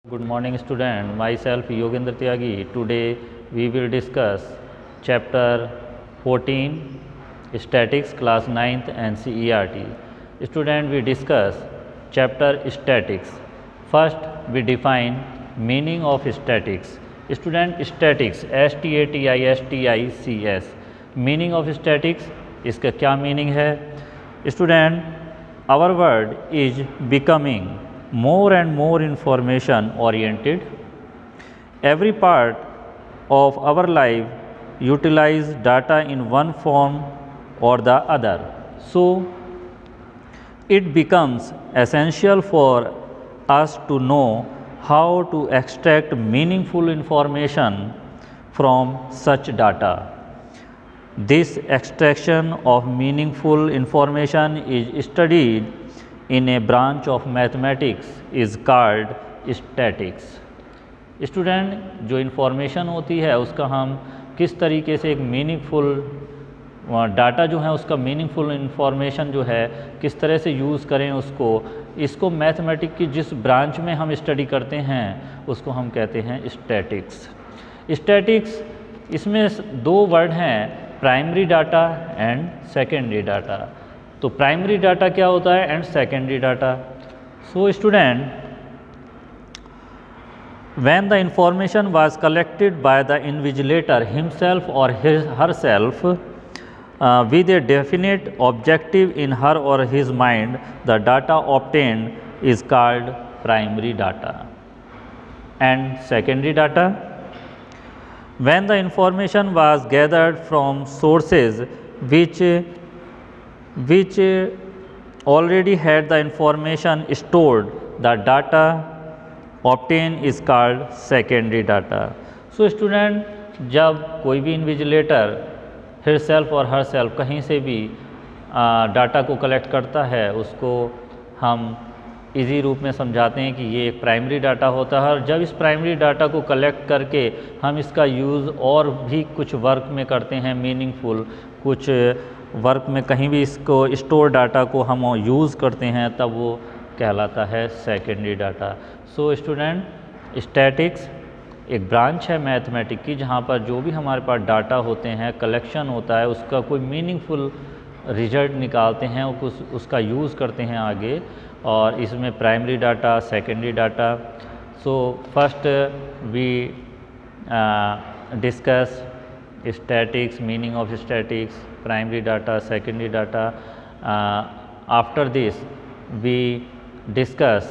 Good morning student, myself Yogendra Tyagi. Today we will discuss chapter 14 statics class 9th and CERT. Student, we discuss chapter statics. First we define meaning of statics. Student, statics STATICS meaning of statics इसका क्या meaning है? Student, our world is becoming more and more information oriented. Every part of our life utilize data in one form or the other. So it becomes essential for us to know how to extract meaningful information from such data. This extraction of meaningful information is studied in a branch of mathematics is called statics. Student, जो information होती है उसका हम किस तरीके से एक meaningful data जो है उसका मीनिंगफुल इन्फॉर्मेशन जो है किस तरह से यूज़ करें इसको मैथमेटिक्स की जिस ब्रांच में हम स्टडी करते हैं उसको हम कहते हैं स्टैटिक्स। स्टैटिक्स इसमें दो वर्ड हैं, primary data and secondary data. तो प्राइमरी डाटा क्या होता है and secondary data. So student, when the information was collected by the invigilator himself or herself with a definite objective in her or his mind, the data obtained is called primary data. And secondary data, when the information was gathered from sources which already had the information stored, the data obtained is called secondary data. So student, जब कोई भी invigilator हिरसेल्फ और herself कहीं से भी data को collect करता है उसको हम इजी रूप में समझाते हैं कि ये एक प्राइमरी डाटा होता है। और जब इस प्राइमरी डाटा को कलेक्ट करके हम इसका यूज़ और भी कुछ वर्क में करते हैं, मीनिंगफुल कुछ वर्क में कहीं भी इसको स्टोर डाटा को हम यूज़ करते हैं, तब वो कहलाता है secondary data. So student, statics एक ब्रांच है मैथमेटिक्स की जहाँ पर जो भी हमारे पास डाटा होते हैं, कलेक्शन होता है, उसका कोई मीनिंगफुल रिजल्ट निकालते हैं और उसका यूज़ करते हैं आगे, और इसमें primary data, secondary data. So first we discuss statics, meaning of statics, primary data, secondary data. After this we discuss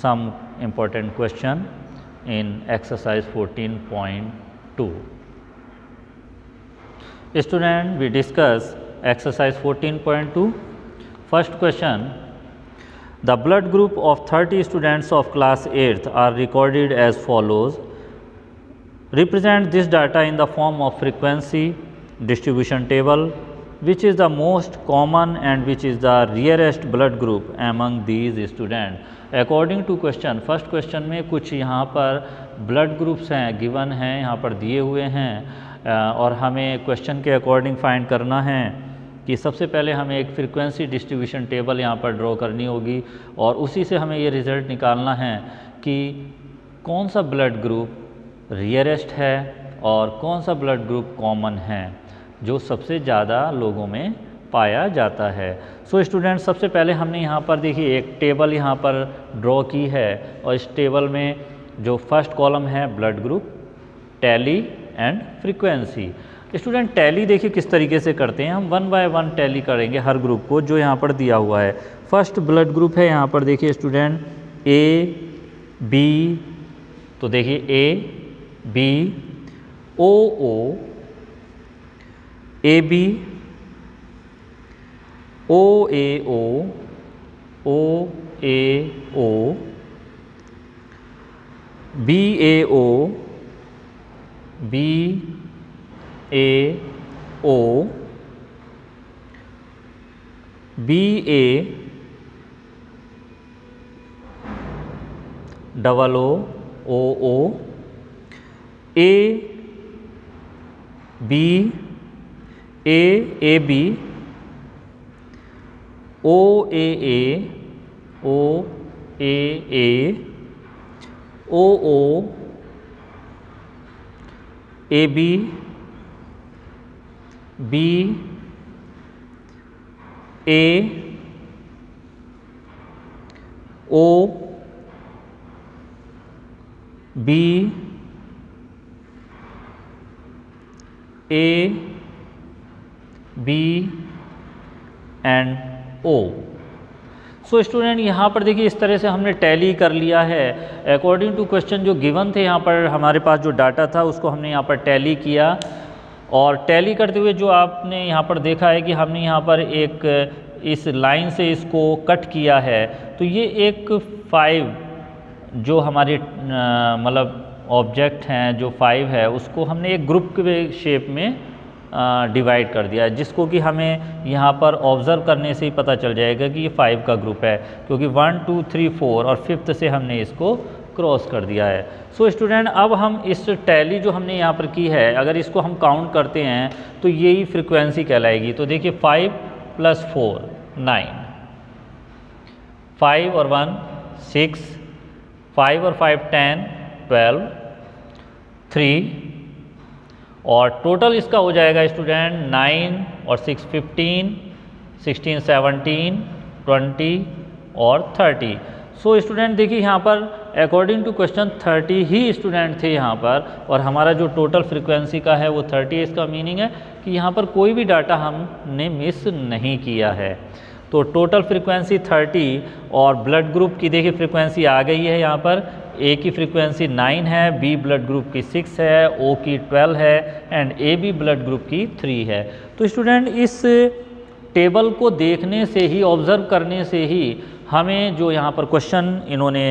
some important question in exercise 14.2. Student, we discuss exercise 14.2. First question, the blood group of 30 students of class 8th are recorded as follows. Represent this data in the form of frequency distribution table. Which is the most common and which is the rarest blood group among these students? According to question, first question में कुछ यहाँ पर blood groups हैं, given हैं, यहाँ पर दिए हुए हैं, और हमें question के according find करना है कि सबसे पहले हमें एक frequency distribution table यहाँ पर draw करनी होगी और उसी से हमें ये result निकालना है कि कौन सा blood group रियरेस्ट है और कौन सा ब्लड ग्रुप कॉमन है जो सबसे ज़्यादा लोगों में पाया जाता है। सो स्टूडेंट, सबसे पहले हमने यहाँ पर देखिए एक टेबल यहाँ पर ड्रॉ की है और इस टेबल में जो फर्स्ट कॉलम है blood group, tally and frequency. Student, tally देखिए किस तरीके से करते हैं, हम 1 बाय 1 टैली करेंगे हर ग्रुप को जो यहाँ पर दिया हुआ है। फर्स्ट ब्लड ग्रुप है यहाँ पर देखिए स्टूडेंट ए बी, तो देखिए A B O O, A B O A O A O, B A O B A O, B A double O O, A B A B, O A O A OO, AB, B, A, O, B, A, B and O। So student यहाँ पर देखिए इस तरह से हमने tally कर लिया है अकॉर्डिंग टू क्वेश्चन जो गिवन थे। यहाँ पर हमारे पास जो डाटा था उसको हमने यहाँ पर टैली किया, और टैली करते हुए जो आपने यहाँ पर देखा है कि हमने यहाँ पर एक इस लाइन से इसको कट किया है, तो ये एक 5 जो हमारे मतलब ऑब्जेक्ट हैं जो 5 है उसको हमने एक ग्रुप के शेप में डिवाइड कर दिया है, जिसको कि हमें यहाँ पर ऑब्ज़र्व करने से ही पता चल जाएगा कि ये 5 का ग्रुप है, क्योंकि 1 2 3 4 और 5th से हमने इसको क्रॉस कर दिया है। सो स्टूडेंट अब हम इस टैली जो हमने यहाँ पर की है अगर इसको हम काउंट करते हैं तो यही फ्रीक्वेंसी कहलाएगी। तो देखिए 5 + 4 9, 5 और 1 6, 5 और 5 10 12, 3 और टोटल इसका हो जाएगा स्टूडेंट 9 और 6 15, 16 17 20 और 30। सो स्टूडेंट देखिए यहाँ पर अकॉर्डिंग टू क्वेश्चन 30 ही स्टूडेंट थे यहाँ पर, और हमारा जो टोटल फ्रीक्वेंसी का है वो 30 है। इसका मीनिंग है कि यहाँ पर कोई भी डाटा हमने मिस नहीं किया है। तो टोटल फ्रीक्वेंसी 30, और ब्लड ग्रुप की देखिए फ्रीक्वेंसी आ गई है यहाँ पर। ए की फ्रीक्वेंसी 9 है, बी ब्लड ग्रुप की 6 है, ओ की 12 है and A B blood group की 3 है। तो स्टूडेंट इस टेबल को देखने से ही, ऑब्ज़र्व करने से ही हमें जो यहाँ पर क्वेश्चन इन्होंने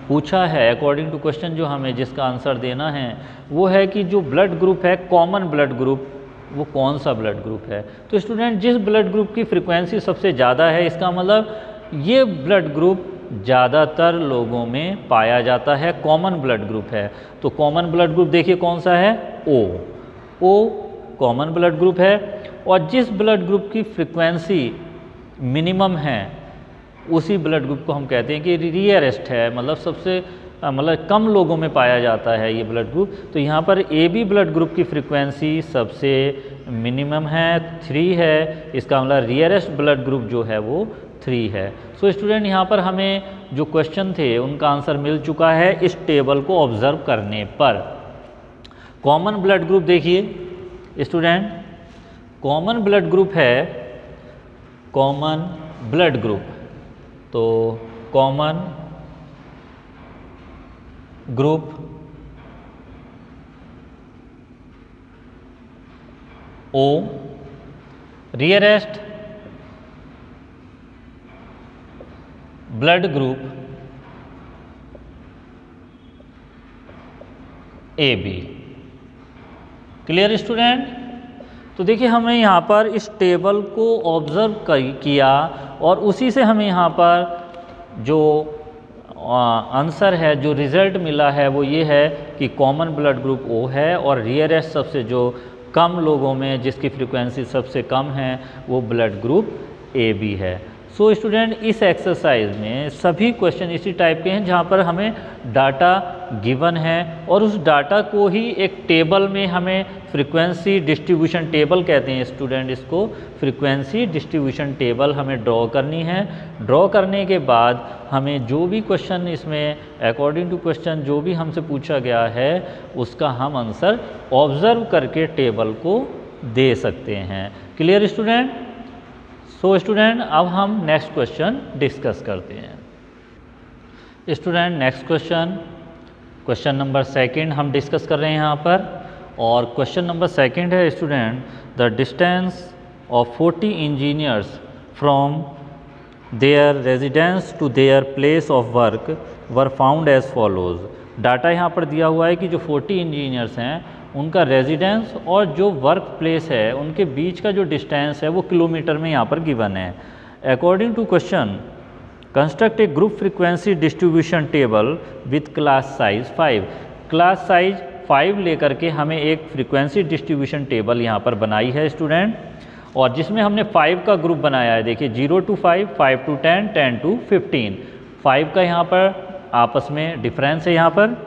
पूछा है अकॉर्डिंग टू क्वेश्चन जो हमें जिसका आंसर देना है वो है कि जो ब्लड ग्रुप है कॉमन ब्लड ग्रुप वो कौन सा ब्लड ग्रुप है। तो स्टूडेंट जिस ब्लड ग्रुप की फ्रीक्वेंसी सबसे ज़्यादा है इसका मतलब ये ब्लड ग्रुप ज़्यादातर लोगों में पाया जाता है, कॉमन ब्लड ग्रुप है। तो कॉमन ब्लड ग्रुप देखिए कौन सा है, ओ कॉमन ब्लड ग्रुप है। और जिस ब्लड ग्रुप की फ्रीक्वेंसी मिनिमम है उसी ब्लड ग्रुप को हम कहते हैं कि रियरेस्ट है, मतलब सबसे मतलब कम लोगों में पाया जाता है ये ब्लड ग्रुप। तो यहाँ पर ए बी ब्लड ग्रुप की फ्रीक्वेंसी सबसे मिनिमम है, 3 है। इसका मतलब रियरेस्ट ब्लड ग्रुप जो है वो 3 है। सो स्टूडेंट यहाँ पर हमें जो क्वेश्चन थे उनका आंसर मिल चुका है इस टेबल को ऑब्ज़र्व करने पर। कॉमन ब्लड ग्रुप देखिए स्टूडेंट, कॉमन ब्लड ग्रुप है कॉमन ब्लड ग्रुप। तो common group O, rarest blood group A B. Clear student? तो देखिए हमें यहाँ पर इस टेबल को ऑब्ज़र्व किया और उसी से हमें यहाँ पर जो आंसर है, जो रिज़ल्ट मिला है वो ये है कि कॉमन ब्लड ग्रुप ओ है और रियरेस्ट सबसे जो कम लोगों में जिसकी फ्रीक्वेंसी सबसे कम है वो ब्लड ग्रुप ए बी है। सो स्टूडेंट इस एक्सरसाइज में सभी क्वेश्चन इसी टाइप के हैं जहाँ पर हमें डाटा गिवन है और उस डाटा को ही एक टेबल में हमें फ्रीक्वेंसी डिस्ट्रीब्यूशन टेबल कहते हैं स्टूडेंट, इसको फ्रीक्वेंसी डिस्ट्रीब्यूशन टेबल हमें ड्रॉ करनी है। ड्रॉ करने के बाद हमें जो भी क्वेश्चन इसमें अकॉर्डिंग टू क्वेश्चन जो भी हमसे पूछा गया है उसका हम आंसर ऑब्ज़र्व करके टेबल को दे सकते हैं। Clear student? सो स्टूडेंट अब हम नेक्स्ट क्वेश्चन डिस्कस करते हैं। स्टूडेंट नेक्स्ट क्वेश्चन नंबर 2 हम डिस्कस कर रहे हैं यहाँ पर, और क्वेश्चन नंबर 2 है student, the distance of 40 engineers from their residence to their place of work were found as follows. Data यहाँ पर दिया हुआ है कि जो 40 इंजीनियर्स हैं उनका रेजिडेंस और जो वर्क प्लेस है उनके बीच का जो डिस्टेंस है वो किलोमीटर में यहाँ पर गिवन है। According to question construct a group frequency distribution table with class size 5। Class size 5 लेकर के हमें एक फ्रीक्वेंसी डिस्ट्रीब्यूशन टेबल यहाँ पर बनाई है स्टूडेंट, और जिसमें हमने 5 का ग्रुप बनाया है। देखिए 0 to 5, 5 to 10, 10 to 15। 5 का यहाँ पर आपस में डिफरेंस है यहाँ पर,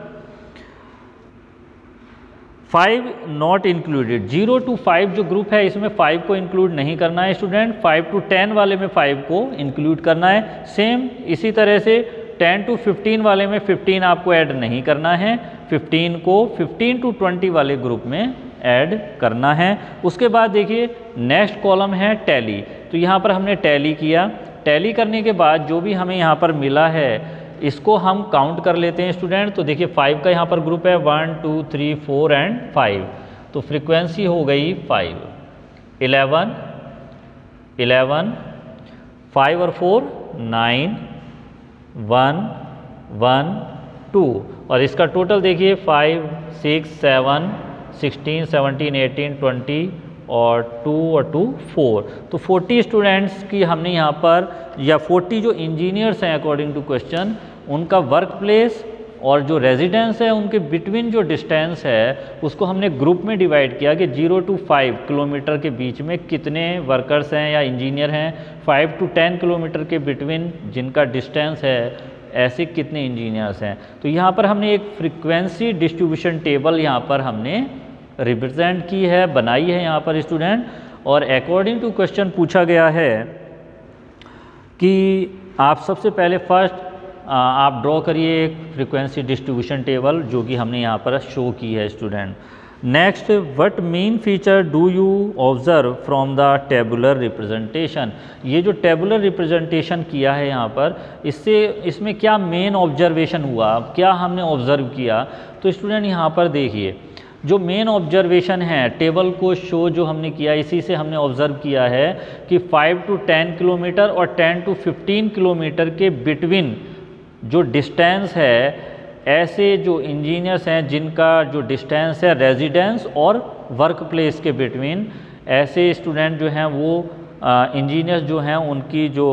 5 नॉट इंक्लूडेड, 0 to 5 जो ग्रुप है इसमें 5 को इंक्लूड नहीं करना है स्टूडेंट, 5 to 10 वाले में 5 को इंक्लूड करना है। सेम इसी तरह से 10 to 15 वाले में 15 आपको ऐड नहीं करना है, 15 को 15 to 20 वाले ग्रुप में ऐड करना है। उसके बाद देखिए नेक्स्ट कॉलम है टैली, तो यहाँ पर हमने टैली किया, टैली करने के बाद जो भी हमें यहाँ पर मिला है इसको हम काउंट कर लेते हैं स्टूडेंट। तो देखिए 5 का यहाँ पर ग्रुप है 1 2 3 4 एंड 5, तो फ्रीक्वेंसी हो गई 5, 11, 5 और 4 9, 1 1 2, और इसका टोटल देखिए 5 6 7 16 17 18 20 और 2 और 2 4, तो 40 स्टूडेंट्स की हमने यहाँ पर, या 40 जो इंजीनियर्स हैं अकॉर्डिंग टू क्वेश्चन, उनका वर्क प्लेस और जो रेजिडेंस है उनके बिटवीन जो डिस्टेंस है उसको हमने ग्रुप में डिवाइड किया कि 0 to 5 किलोमीटर के बीच में कितने वर्कर्स हैं या इंजीनियर हैं, 5 to 10 किलोमीटर के बिटवीन जिनका डिस्टेंस है ऐसे कितने इंजीनियर्स हैं। तो यहाँ पर हमने एक फ्रीक्वेंसी डिस्ट्रीब्यूशन टेबल यहाँ पर हमने रिप्रेजेंट की है, बनाई है यहाँ पर स्टूडेंट, और अकॉर्डिंग टू क्वेश्चन पूछा गया है कि आप सबसे पहले फर्स्ट आप ड्रॉ करिए एक फ्रीक्वेंसी डिस्ट्रीब्यूशन टेबल, जो कि हमने यहाँ पर शो की है student. Next, what main feature do you observe from the tabular representation, ये जो टेबुलर रिप्रेजेंटेशन किया है यहाँ पर, इसमें क्या मेन ऑब्जर्वेशन हुआ, क्या हमने ऑब्जर्व किया। तो स्टूडेंट यहाँ पर देखिए जो मेन ऑब्जर्वेशन है टेबल को शो जो हमने किया, इसी से हमने ऑब्जर्व किया है कि 5 to 10 किलोमीटर और 10 to 15 किलोमीटर के बिटवीन जो डिस्टेंस है, ऐसे जो इंजीनियर्स हैं जिनका जो डिस्टेंस है रेजिडेंस और वर्क प्लेस के बिटवीन, ऐसे स्टूडेंट जो हैं वो इंजीनियर्स जो हैं उनकी जो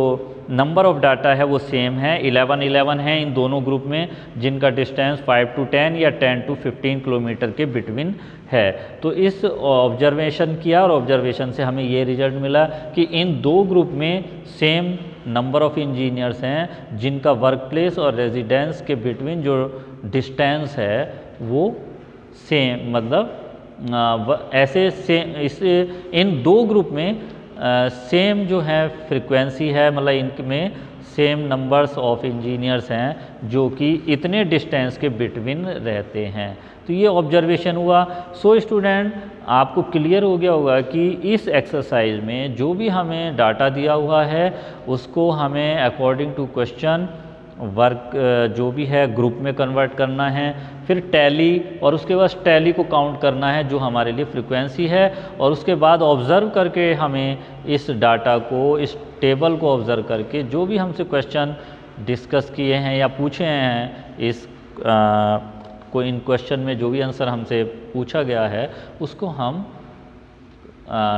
नंबर ऑफ डाटा है वो सेम है, 11 है इन दोनों ग्रुप में, जिनका डिस्टेंस 5 to 10 या 10 to 15 किलोमीटर के बिटवीन है। तो इस ऑब्जर्वेशन किया और ऑब्जर्वेशन से हमें ये रिजल्ट मिला कि इन दो ग्रुप में सेम नंबर ऑफ इंजीनियर्स हैं जिनका वर्क प्लेस और रेजिडेंस के बिटवीन जो डिस्टेंस है वो सेम, मतलब ऐसे सेम, इस इन दो ग्रुप में सेम जो है फ्रीक्वेंसी है, मतलब इनमें सेम नंबर्स ऑफ इंजीनियर्स हैं जो कि इतने डिस्टेंस के बिटवीन रहते हैं। तो ये ऑब्जर्वेशन हुआ। सो स्टूडेंट आपको क्लियर हो गया होगा कि इस एक्सरसाइज में जो भी हमें डाटा दिया हुआ है उसको हमें अकॉर्डिंग टू क्वेश्चन वर्क जो भी है ग्रुप में कन्वर्ट करना है, फिर टैली, और उसके बाद टैली को काउंट करना है जो हमारे लिए फ्रीक्वेंसी है, और उसके बाद ऑब्ज़र्व करके हमें इस डाटा को, इस टेबल को ऑब्ज़र्व करके जो भी हमसे क्वेश्चन डिस्कस किए हैं या पूछे हैं इस को इन क्वेश्चन में जो भी आंसर हमसे पूछा गया है उसको हम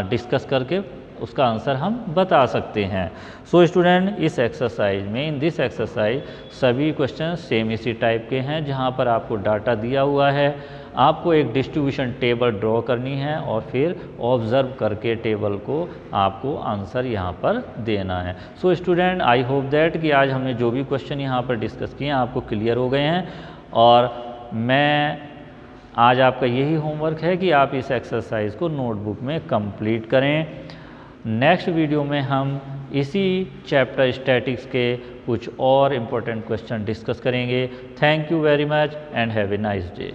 डिस्कस करके उसका आंसर हम बता सकते हैं। सो स्टूडेंट इस एक्सरसाइज में, इन दिस एक्सरसाइज सभी क्वेश्चन सेम इसी टाइप के हैं, जहां पर आपको डाटा दिया हुआ है, आपको एक डिस्ट्रीब्यूशन टेबल ड्रॉ करनी है और फिर ऑब्ज़र्व करके टेबल को आपको आंसर यहाँ पर देना है। So student I hope that कि आज हमने जो भी क्वेश्चन यहाँ पर डिस्कस किए हैं आपको क्लियर हो गए हैं, और मैं आज आपका यही होमवर्क है कि आप इस एक्सरसाइज को नोटबुक में कंप्लीट करें। नेक्स्ट वीडियो में हम इसी चैप्टर स्टैटिक्स के कुछ और इम्पोर्टेंट क्वेश्चन डिस्कस करेंगे। Thank you very much and have a nice day.